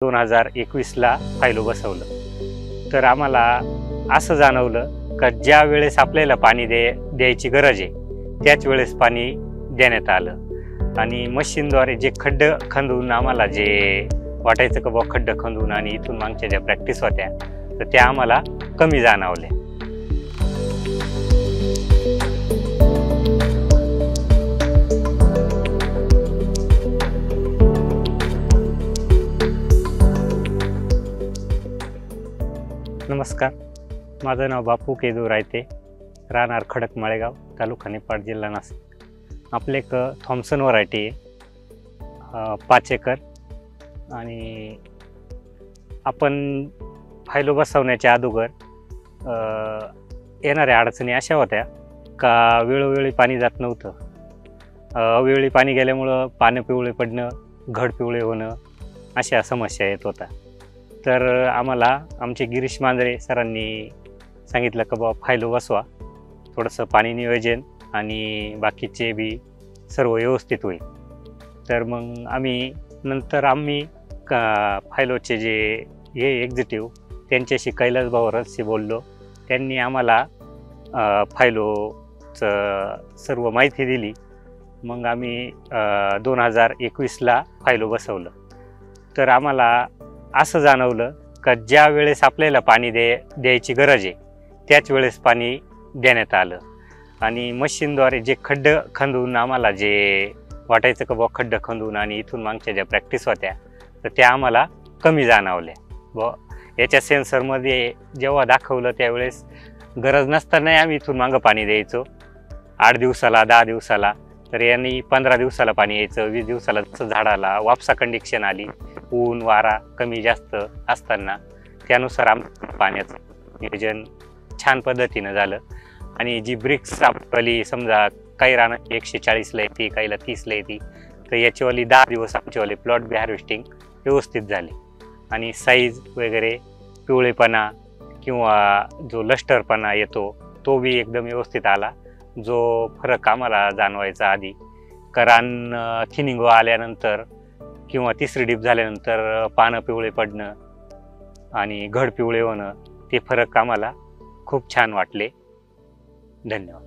2021ला फायलो बसवलं तर आम्हाला असं जाणवलं का ज्या वेळेस आपल्याला पाणी द्यायची गरज आहे त्याच वेळेस पाणी देण्यात आलं आणि मशीनद्वारे जे खड्ड खंदून आम्हाला जे वाटायचं का बुवा खड्ड खंदून आणि इथून मागच्या ज्या प्रॅक्टिस होत्या तर त्या आम्हाला कमी जाणवल्या. नमस्कार, माझं नाव बापू केदू रायते, राहणार खडक माळेगाव, तालुका निपाट, जिल्हा नाशिक. आपले एक थॉम्सन व्हरायटी आहे 5 एकर आणि आपण फायलो बसवण्याच्या अगोदर येणाऱ्या अडचणी अशा होत्या का वेळोवेळी पाणी जात नव्हतं. अवेळी पाणी गेल्यामुळं पानं पिवळे पडणं, घड पिवळे होणं अशा समस्या येत होत्या. तर आम्हाला आमचे गिरीश मांजरे सरांनी सांगितलं का बाबा फायलो बसवा, थोडंसं पाणी नियोजन आणि बाकीचे बी सर्व व्यवस्थित होईल. तर मग आम्ही फायलोचे जे हे एक्झिक्युटिव्ह त्यांच्याशी कैलास भाऊ रथशी बोललो. त्यांनी आम्हाला फायलोचं सर्व माहिती दिली. मग आम्ही 2021ला फायलो बसवलं तर आम्हाला असं जाणवलं का ज्या वेळेस आपल्याला पाणी द्यायची गरज आहे त्याच वेळेस पाणी देण्यात आलं आणि मशीनद्वारे जे खड्ड खंदून आम्हाला जे वाटायचं का बुवा खड्ड खंदून आणि इथून मागच्या ज्या प्रॅक्टिस होत्या तर त्या आम्हाला कमी जाणवल्या. व याच्या सेन्सरमध्ये जेव्हा दाखवलं त्यावेळेस गरज नसतानाही आम्ही इथून मागं पाणी द्यायचो 8 दिवसाला 10 दिवसाला. तर यांनी 15 दिवसाला पाणी यायचं, 20 दिवसाला झाडाला वापसा कंडिक्शन आली, ऊन वारा कमी जास्त असताना त्यानुसार पाण्याचं नियोजन छान पद्धतीनं झालं. आणि जी ब्रिक्स आपली समजा काही रानं 140ला येते, काहीला 30ला येते, तर याच्यावाली 10 दिवस आमच्यावाली प्लॉट बी हार्वेस्टिंग व्यवस्थित झाली आणि साईज वगैरे पिवळेपणा किंवा जो लष्टरपणा येतो तो बी एकदम व्यवस्थित आला. जो फरक आम्हाला जाणवायचा आधी रान थिनिंग आल्यानंतर किंवा तिसरी डीप झाल्यानंतर पानं पिवळे पडणं आणि घड पिवळे होणं ते फरक आम्हाला खूप छान वाटले. धन्यवाद.